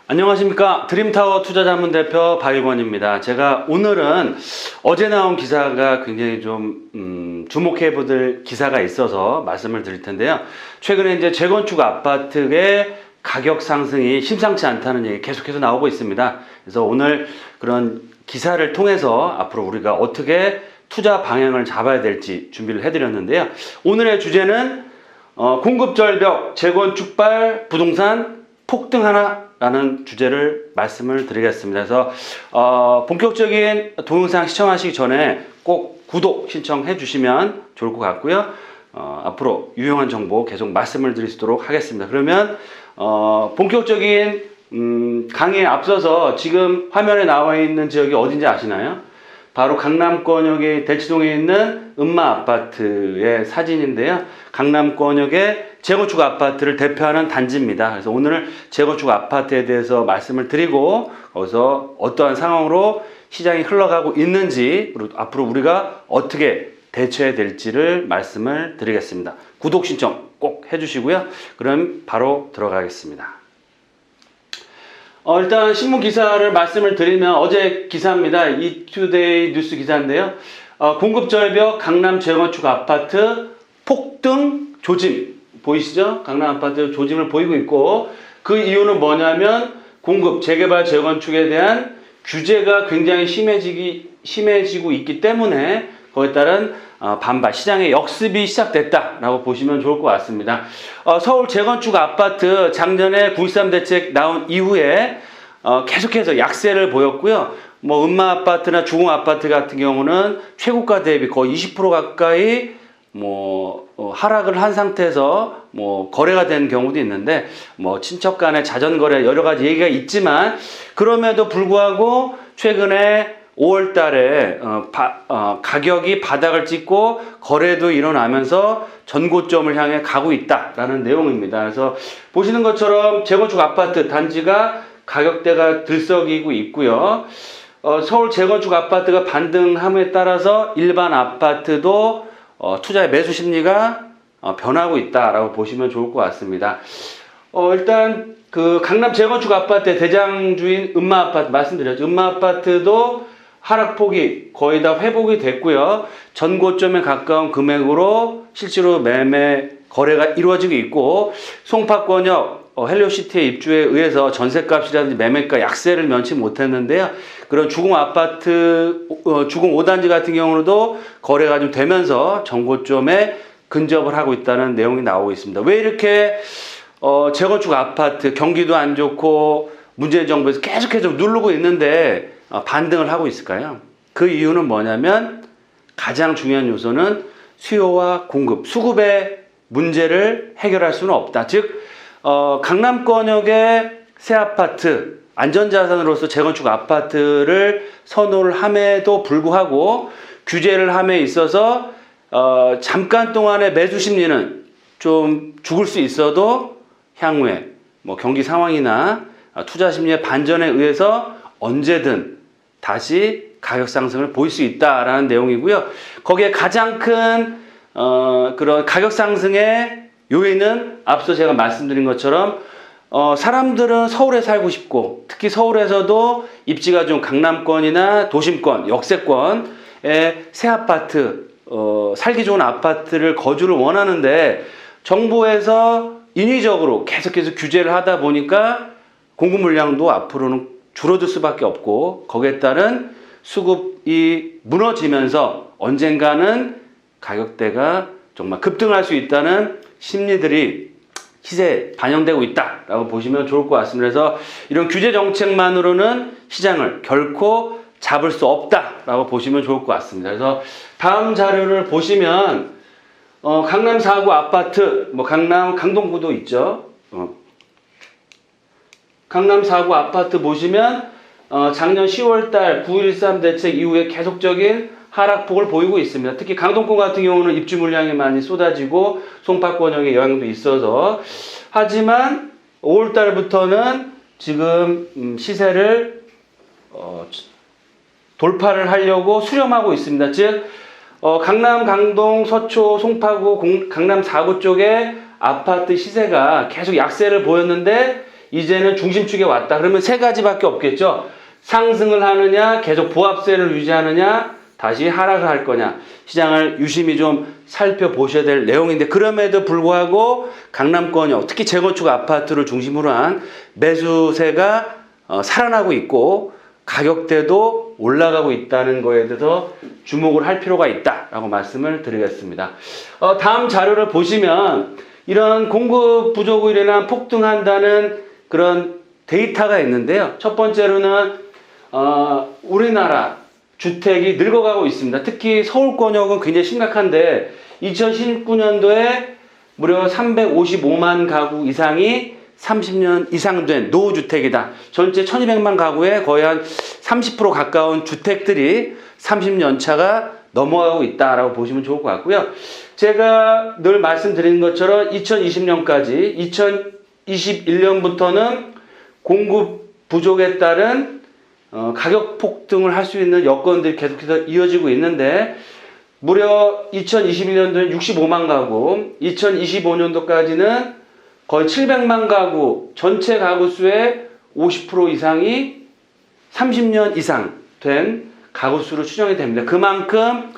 안녕하십니까. 드림타워 투자자문대표 박일권입니다. 제가 오늘은 어제 나온 기사가 굉장히 좀 주목해 보실 기사가 있어서 말씀을 드릴 텐데요. 최근에 이제 재건축 아파트의 가격 상승이 심상치 않다는 얘기 계속해서 나오고 있습니다. 그래서 오늘 그런 기사를 통해서 앞으로 우리가 어떻게 투자 방향을 잡아야 될지 준비를 해드렸는데요. 오늘의 주제는 공급절벽, 재건축발 부동산 폭등하나? 라는 주제를 말씀을 드리겠습니다. 그래서 본격적인 동영상 시청하시기 전에 꼭 구독 신청해 주시면 좋을 것 같고요. 앞으로 유용한 정보 계속 말씀을 드리도록 하겠습니다. 그러면 본격적인 강의에 앞서서 지금 화면에 나와 있는 지역이 어딘지 아시나요? 바로 강남권역의 대치동에 있는 음마아파트의 사진인데요. 강남권역의 재건축 아파트를 대표하는 단지입니다. 그래서 오늘 재건축 아파트에 대해서 말씀을 드리고 거기서 어떠한 상황으로 시장이 흘러가고 있는지 그리고 앞으로 우리가 어떻게 대처해야 될지를 말씀을 드리겠습니다. 구독 신청 꼭 해주시고요. 그럼 바로 들어가겠습니다. 일단 신문 기사를 말씀을 드리면 어제 기사입니다. 이투데이 뉴스 기사인데요. 공급절벽 강남 재건축 아파트 폭등 조짐 보이시죠? 강남 아파트 조짐을 보이고 있고 그 이유는 뭐냐면 공급 재개발 재건축에 대한 규제가 굉장히 심해지고 있기 때문에 거기에 따른 반발, 시장의 역습이 시작됐다라고 보시면 좋을 것 같습니다. 서울 재건축 아파트 작년에 9.13 대책 나온 이후에 계속해서 약세를 보였고요. 뭐 음마아파트나 주공아파트 같은 경우는 최고가 대비 거의 20% 가까이 하락을 한 상태에서 거래가 된 경우도 있는데 친척 간의 자전거래 여러 가지 얘기가 있지만 그럼에도 불구하고 최근에 5월 달에 가격이 바닥을 찍고 거래도 일어나면서 전고점을 향해 가고 있다라는 내용입니다. 그래서 보시는 것처럼 재건축 아파트 단지가 가격대가 들썩이고 있고요. 서울 재건축 아파트가 반등함에 따라서 일반 아파트도 투자의 매수 심리가 변하고 있다라고 보시면 좋을 것 같습니다. 일단 그 강남 재건축 아파트의 대장주인 음마아파트 말씀드렸죠. 음마아파트도 하락폭이 거의 다 회복이 됐고요. 전고점에 가까운 금액으로 실제로 매매 거래가 이루어지고 있고 송파권역 헬리오시티의 입주에 의해서 전셋값이라든지 매매가 약세를 면치 못했는데요. 그런 주공 아파트 주공 5단지 같은 경우도 거래가 좀 되면서 전고점에 근접을 하고 있다는 내용이 나오고 있습니다. 왜 이렇게 재건축 아파트 경기도 안 좋고 문재인 정부에서 계속해서 누르고 있는데 반등을 하고 있을까요? 그 이유는 뭐냐면 가장 중요한 요소는 수요와 공급, 수급의 문제를 해결할 수는 없다. 즉 강남권역의 새 아파트, 안전자산으로서 재건축 아파트를 선호를 함에도 불구하고 규제를 함에 있어서 잠깐 동안의 매수 심리는 좀 죽을 수 있어도 향후에 경기 상황이나 투자 심리의 반전에 의해서 언제든 다시 가격 상승을 보일 수 있다라는 내용이고요. 거기에 가장 큰 그런 가격 상승의 요인은 앞서 제가 말씀드린 것처럼 사람들은 서울에 살고 싶고 특히 서울에서도 입지가 좀 강남권이나 도심권, 역세권의 새 아파트, 살기 좋은 아파트를 거주를 원하는데 정부에서 인위적으로 계속해서 규제를 하다 보니까 공급 물량도 앞으로는 줄어들 수밖에 없고 거기에 따른 수급이 무너지면서 언젠가는 가격대가 정말 급등할 수 있다는 심리들이 시세에 반영되고 있다라고 보시면 좋을 것 같습니다. 그래서 이런 규제 정책만으로는 시장을 결코 잡을 수 없다라고 보시면 좋을 것 같습니다. 그래서 다음 자료를 보시면 강남 4구 아파트, 강남 강동구도 있죠. 강남 4구 아파트 보시면 작년 10월달 9.13 대책 이후에 계속적인 하락폭을 보이고 있습니다. 특히 강동권 같은 경우는 입주 물량이 많이 쏟아지고 송파권역의 영향도 있어서 하지만 5월달부터는 지금 시세를 돌파를 하려고 수렴하고 있습니다. 즉 강남, 강동, 서초, 송파구, 강남 4구 쪽에 아파트 시세가 계속 약세를 보였는데 이제는 중심축에 왔다. 그러면 세 가지밖에 없겠죠. 상승을 하느냐, 계속 보합세를 유지하느냐, 다시 하락을 할 거냐. 시장을 유심히 좀 살펴보셔야 될 내용인데, 그럼에도 불구하고 강남권역, 특히 재건축 아파트를 중심으로 한 매수세가 살아나고 있고 가격대도 올라가고 있다는 거에 대해서 주목을 할 필요가 있다라고 말씀을 드리겠습니다. 다음 자료를 보시면 이런 공급 부족으로 인한 폭등한다는 그런 데이터가 있는데요. 첫 번째로는 우리나라 주택이 늙어가고 있습니다. 특히 서울권역은 굉장히 심각한데 2019년도에 무려 355만 가구 이상이 30년 이상 된 노후주택이다. 전체 1200만 가구에 거의 한 30% 가까운 주택들이 30년 차가 넘어가고 있다라고 보시면 좋을 것 같고요. 제가 늘 말씀드리는 것처럼 2020년까지 2021년부터는 공급 부족에 따른 가격 폭등을 할 수 있는 여건들이 계속해서 이어지고 있는데 무려 2021년도에 65만 가구, 2025년도까지는 거의 700만 가구, 전체 가구 수의 50% 이상이 30년 이상 된 가구 수로 추정이 됩니다. 그만큼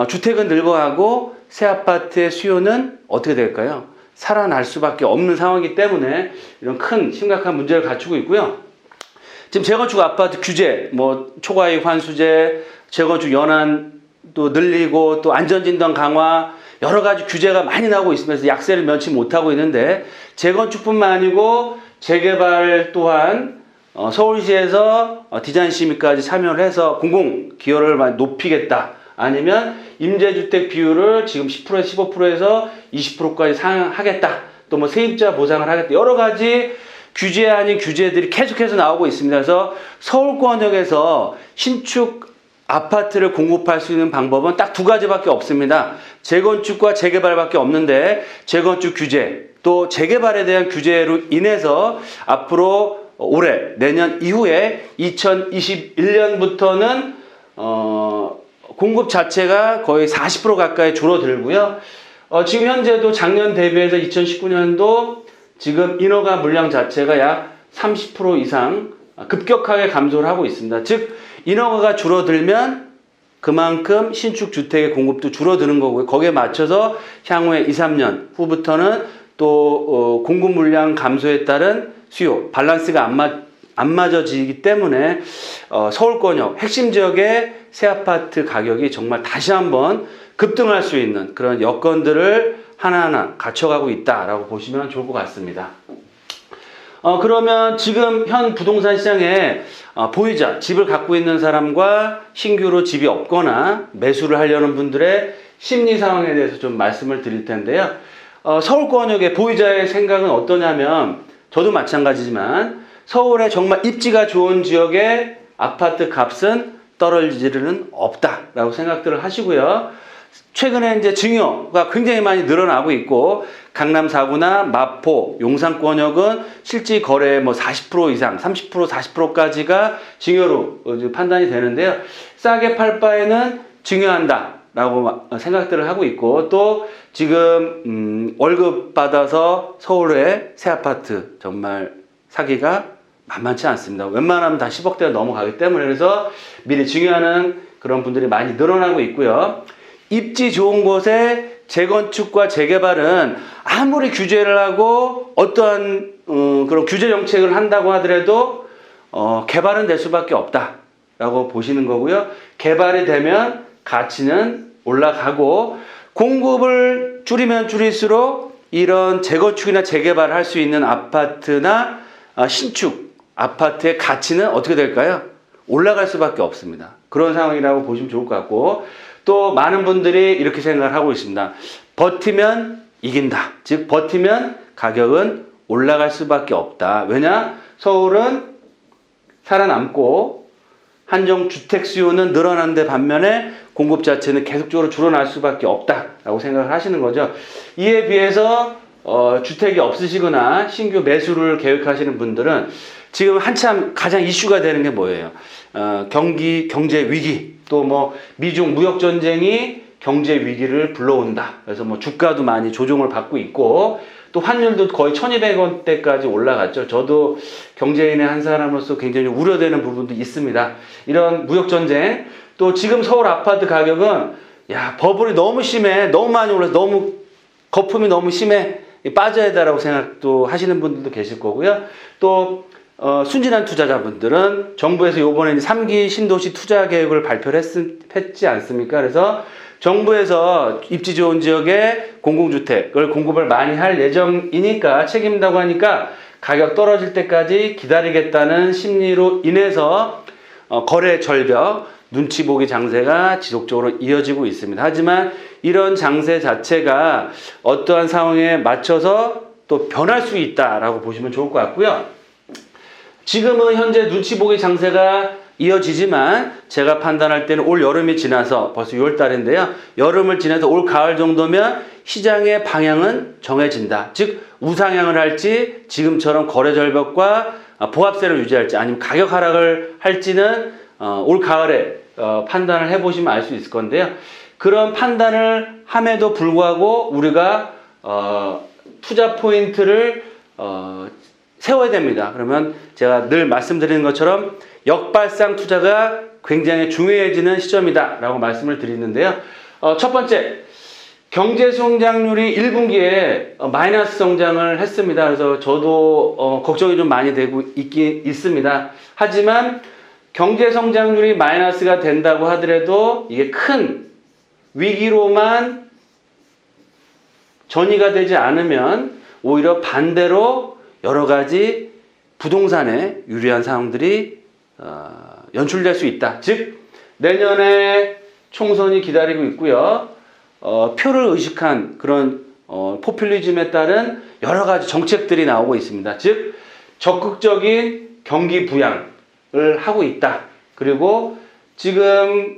주택은 늙어가고 새 아파트의 수요는 어떻게 될까요? 살아날 수밖에 없는 상황이기 때문에 이런 큰 심각한 문제를 갖추고 있고요. 지금 재건축 아파트 규제, 초과이익 환수제, 재건축 연한도 늘리고 또 안전진단 강화, 여러 가지 규제가 많이 나오고 있으면서 약세를 면치 못하고 있는데 재건축뿐만 아니고 재개발 또한 서울시에서 디자인 심의까지 참여를 해서 공공 기여를 많이 높이겠다. 아니면 임대주택 비율을 지금 10%에서 15%에서 20%까지 상향하겠다. 또 세입자 보상을 하겠다. 여러 가지 규제 아닌 규제들이 계속해서 나오고 있습니다. 그래서 서울권역에서 신축 아파트를 공급할 수 있는 방법은 딱 두 가지밖에 없습니다. 재건축과 재개발밖에 없는데 재건축 규제 또 재개발에 대한 규제로 인해서 앞으로 올해 내년 이후에 2021년부터는 공급 자체가 거의 40% 가까이 줄어들고요. 지금 현재도 작년 대비해서 2019년도 지금 인허가 물량 자체가 약 30% 이상 급격하게 감소를 하고 있습니다. 즉 인허가가 줄어들면 그만큼 신축 주택의 공급도 줄어드는 거고요. 거기에 맞춰서 향후에 2, 3년 후부터는 또 공급 물량 감소에 따른 수요 밸런스가 안 맞아지기 때문에 서울권역 핵심 지역의 새 아파트 가격이 정말 다시 한번 급등할 수 있는 그런 여건들을 하나하나 갖춰가고 있다라고 보시면 좋을 것 같습니다. 그러면 지금 현 부동산 시장에 보유자, 집을 갖고 있는 사람과 신규로 집이 없거나 매수를 하려는 분들의 심리 상황에 대해서 좀 말씀을 드릴 텐데요. 서울권역의 보유자의 생각은 어떠냐면 저도 마찬가지지만 서울에 정말 입지가 좋은 지역의 아파트 값은 떨어지지는 없다라고 생각들을 하시고요. 최근에 이제 증여가 굉장히 많이 늘어나고 있고 강남 4구나 마포, 용산권역은 실질 거래의 40% 이상, 30%, 40%까지가 증여로 판단이 되는데요. 싸게 팔 바에는 증여한다라고 생각들을 하고 있고 또 지금 월급 받아서 서울에 새 아파트 정말 사기가 만만치 않습니다. 웬만하면 다 10억대가 넘어가기 때문에 그래서 미리 증여하는 그런 분들이 많이 늘어나고 있고요. 입지 좋은 곳에 재건축과 재개발은 아무리 규제를 하고 어떠한 그런 규제 정책을 한다고 하더라도 개발은 될 수밖에 없다라고 보시는 거고요. 개발이 되면 가치는 올라가고 공급을 줄이면 줄일수록 이런 재건축이나 재개발을 할 수 있는 아파트나 신축 아파트의 가치는 어떻게 될까요? 올라갈 수밖에 없습니다. 그런 상황이라고 보시면 좋을 것 같고 또 많은 분들이 이렇게 생각을 하고 있습니다. 버티면 이긴다. 즉 버티면 가격은 올라갈 수밖에 없다. 왜냐? 서울은 살아남고 한정 주택 수요는 늘어나는데 반면에 공급 자체는 계속적으로 줄어날 수밖에 없다라고 생각을 하시는 거죠. 이에 비해서 주택이 없으시거나 신규 매수를 계획하시는 분들은 지금 한참 가장 이슈가 되는 게 뭐예요? 경제 위기 또 미중 무역 전쟁이 경제 위기를 불러온다. 그래서 주가도 많이 조정을 받고 있고 또 환율도 거의 1,200원대까지 올라갔죠. 저도 경제인의 한 사람으로서 굉장히 우려되는 부분도 있습니다. 이런 무역 전쟁, 또 지금 서울 아파트 가격은 야, 버블이 너무 심해, 너무 많이 올라서 너무 거품이 너무 심해, 빠져야 된다라고 생각도 하시는 분들도 계실 거고요. 또 순진한 투자자분들은 정부에서 이번에 3기 신도시 투자 계획을 발표를 했지 않습니까? 그래서 정부에서 입지 좋은 지역에 공공주택을 공급을 많이 할 예정이니까 책임다고 하니까 가격 떨어질 때까지 기다리겠다는 심리로 인해서 거래 절벽, 눈치 보기 장세가 지속적으로 이어지고 있습니다. 하지만 이런 장세 자체가 어떠한 상황에 맞춰서 또 변할 수 있다라고 보시면 좋을 것 같고요. 지금은 현재 눈치 보기 장세가 이어지지만 제가 판단할 때는 올 여름이 지나서 벌써 6월 달인데요. 여름을 지나서 올 가을 정도면 시장의 방향은 정해진다. 즉 우상향을 할지 지금처럼 거래 절벽과 보합세를 유지할지 아니면 가격 하락을 할지는 올 가을에 판단을 해보시면 알 수 있을 건데요. 그런 판단을 함에도 불구하고 우리가 투자 포인트를 세워야 됩니다. 그러면 제가 늘 말씀드리는 것처럼 역발상 투자가 굉장히 중요해지는 시점이다 라고 말씀을 드리는데요. 첫 번째, 경제 성장률이 1분기에 마이너스 성장을 했습니다. 그래서 저도 걱정이 좀 많이 되고 있습니다. 하지만 경제 성장률이 마이너스가 된다고 하더라도 이게 큰 위기로만 전이가 되지 않으면 오히려 반대로 여러 가지 부동산에 유리한 상황들이 연출될 수 있다. 즉 내년에 총선이 기다리고 있고요. 표를 의식한 그런 포퓰리즘에 따른 여러 가지 정책들이 나오고 있습니다. 즉 적극적인 경기 부양을 하고 있다. 그리고 지금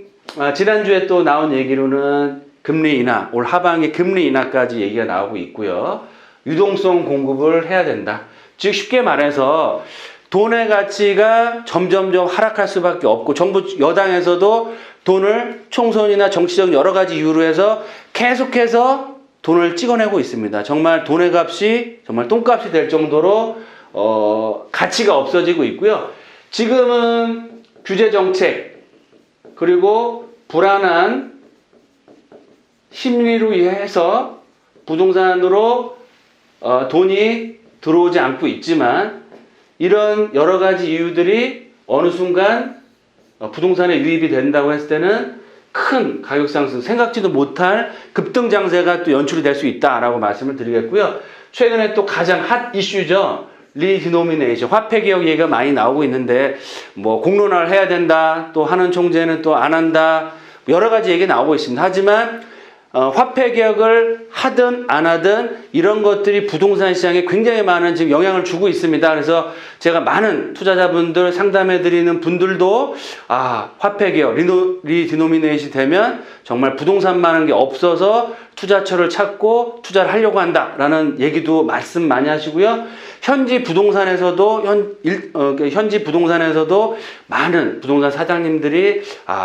지난주에 또 나온 얘기로는 금리 인하, 올 하반기 금리 인하까지 얘기가 나오고 있고요. 유동성 공급을 해야 된다. 즉 쉽게 말해서 돈의 가치가 점점점 하락할 수밖에 없고 정부 여당에서도 돈을 총선이나 정치적 여러 가지 이유로 해서 계속해서 돈을 찍어내고 있습니다. 정말 돈의 값이 정말 똥값이 될 정도로 가치가 없어지고 있고요. 지금은 규제 정책 그리고 불안한 심리로 인해서 부동산으로 돈이 들어오지 않고 있지만 이런 여러 가지 이유들이 어느 순간 부동산에 유입이 된다고 했을 때는 큰 가격 상승, 생각지도 못할 급등 장세가 또 연출이 될 수 있다라고 말씀을 드리겠고요. 최근에 또 가장 핫 이슈죠. 리디노미네이션, 화폐 개혁 얘기가 많이 나오고 있는데 뭐 공론화를 해야 된다. 또 하는 총재는 또 안 한다. 여러 가지 얘기 나오고 있습니다. 하지만 화폐 개혁을 하든 안 하든 이런 것들이 부동산 시장에 굉장히 많은 지금 영향을 주고 있습니다. 그래서 제가 많은 투자자분들 상담해 드리는 분들도 화폐 개혁, 리디노미네이션 되면 정말 부동산만한 게 없어서 투자처를 찾고 투자를 하려고 한다라는 얘기도 말씀 많이 하시고요. 현지 부동산에서도 많은 부동산 사장님들이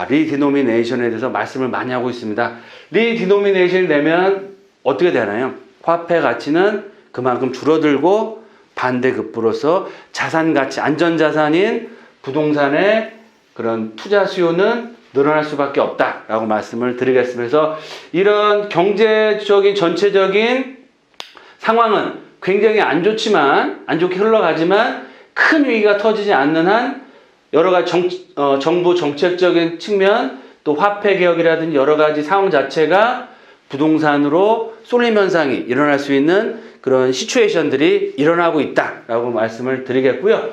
리디노미네이션에 대해서 말씀을 많이 하고 있습니다. 리디노미네이션이 되면 어떻게 되나요? 화폐 가치는 그만큼 줄어들고 반대급부로서 자산 가치, 안전자산인 부동산의 그런 투자 수요는 늘어날 수밖에 없다라고 말씀을 드리겠습니다. 그래서 이런 경제적인 전체적인 상황은 굉장히 안 좋게 흘러가지만 큰 위기가 터지지 않는 한 여러 가지 정부 정책적인 측면 또 화폐 개혁이라든지 여러 가지 상황 자체가 부동산으로 쏠림 현상이 일어날 수 있는 그런 시츄에이션들이 일어나고 있다라고 말씀을 드리겠고요.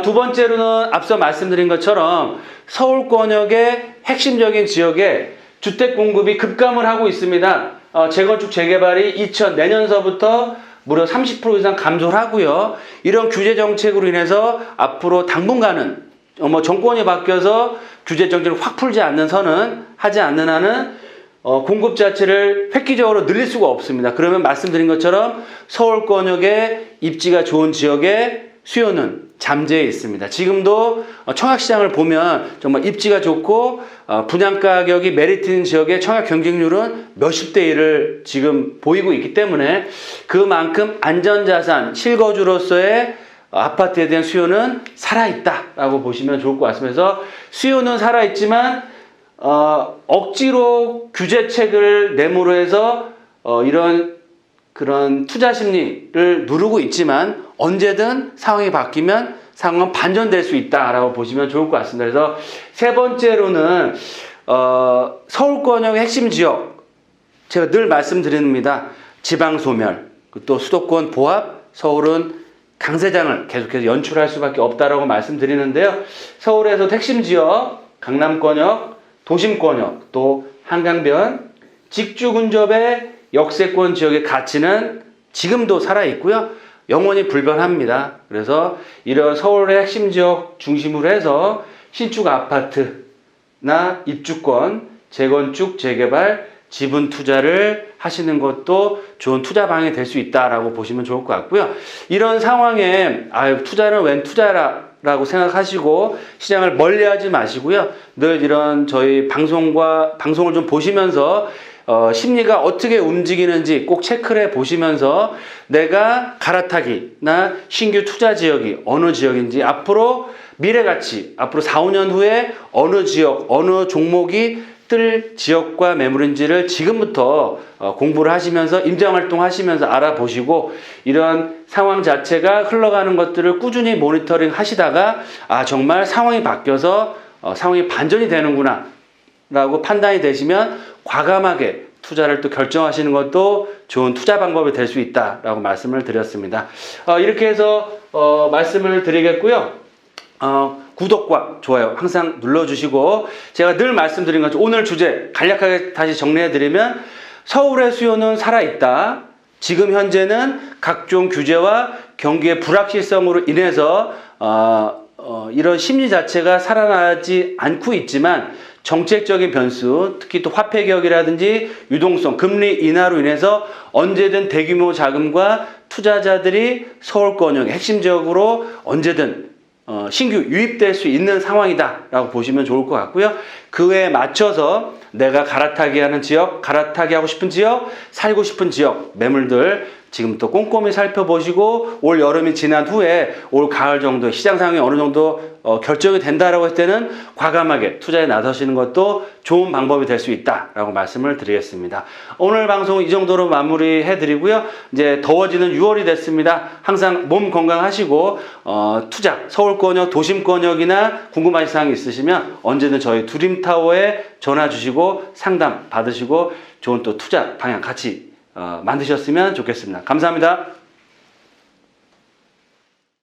두 번째로는 앞서 말씀드린 것처럼 서울권역의 핵심적인 지역에 주택 공급이 급감을 하고 있습니다. 재건축 재개발이 내년서부터 무려 30% 이상 감소를 하고요. 이런 규제 정책으로 인해서 앞으로 당분간은 정권이 바뀌어서 규제 정책을 확 풀지 않는 선은 하지 않는 한은 공급 자체를 획기적으로 늘릴 수가 없습니다. 그러면 말씀드린 것처럼 서울권역의 입지가 좋은 지역의 수요는 잠재해 있습니다. 지금도 청약시장을 보면 정말 입지가 좋고 분양 가격이 메리트 있는 지역의 청약 경쟁률은 몇십 대 1을 지금 보이고 있기 때문에 그만큼 안전자산, 실거주로서의 아파트에 대한 수요는 살아있다라고 보시면 좋을 것 같습니다. 그래서 수요는 살아있지만 억지로 규제책을 내므로 해서 이런 그런 투자 심리를 누르고 있지만 언제든 상황이 바뀌면 상황은 반전될 수 있다라고 보시면 좋을 것 같습니다. 그래서 세 번째로는 서울권역의 핵심 지역, 제가 늘 말씀드립니다. 지방 소멸, 또 수도권 보합, 서울은 강세장을 계속해서 연출할 수밖에 없다라고 말씀드리는데요. 서울에서 핵심 지역, 강남권역, 도심권역, 또 한강변, 직주 근접의 역세권 지역의 가치는 지금도 살아있고요. 영원히 불변합니다. 그래서 이런 서울의 핵심 지역 중심으로 해서 신축 아파트나 입주권, 재건축, 재개발, 지분 투자를 하시는 것도 좋은 투자 방향이 될 수 있다라고 보시면 좋을 것 같고요. 이런 상황에 투자는 웬 투자라고 생각하시고 시장을 멀리하지 마시고요. 늘 이런 저희 방송을 좀 보시면서 심리가 어떻게 움직이는지 꼭 체크를 해 보시면서 내가 갈아타기나 신규 투자 지역이 어느 지역인지 앞으로 미래 가치, 앞으로 4, 5년 후에 어느 지역, 어느 종목이 뜰 지역과 매물인지를 지금부터 공부를 하시면서 임장활동 하시면서 알아보시고 이런 상황 자체가 흘러가는 것들을 꾸준히 모니터링 하시다가 정말 상황이 바뀌어서 상황이 반전이 되는구나 라고 판단이 되시면 과감하게 투자를 또 결정하시는 것도 좋은 투자 방법이 될 수 있다라고 말씀을 드렸습니다. 이렇게 해서 말씀을 드리겠고요. 구독과 좋아요 항상 눌러주시고 제가 늘 말씀드린 것처럼 오늘 주제 간략하게 다시 정리해드리면 서울의 수요는 살아있다. 지금 현재는 각종 규제와 경기의 불확실성으로 인해서 이런 심리 자체가 살아나지 않고 있지만 정책적인 변수, 특히 또 화폐 개혁이라든지 유동성, 금리 인하로 인해서 언제든 대규모 자금과 투자자들이 서울권역 핵심 지역으로 언제든 신규 유입될 수 있는 상황이다라고 보시면 좋을 것 같고요. 그에 맞춰서 내가 갈아타기 하는 지역, 갈아타기 하고 싶은 지역, 살고 싶은 지역 매물들 지금부터 꼼꼼히 살펴보시고 올 여름이 지난 후에 올 가을 정도 시장 상황이 어느 정도 결정이 된다라고 했을 때는 과감하게 투자에 나서시는 것도 좋은 방법이 될 수 있다라고 말씀을 드리겠습니다. 오늘 방송 이 정도로 마무리해 드리고요. 이제 더워지는 6월이 됐습니다. 항상 몸 건강하시고 투자 서울권역, 도심권역이나 궁금하신 사항이 있으시면 언제든 저희 드림타워에 전화 주시고 상담 받으시고 좋은 또 투자 방향 같이 만드셨으면 좋겠습니다. 감사합니다.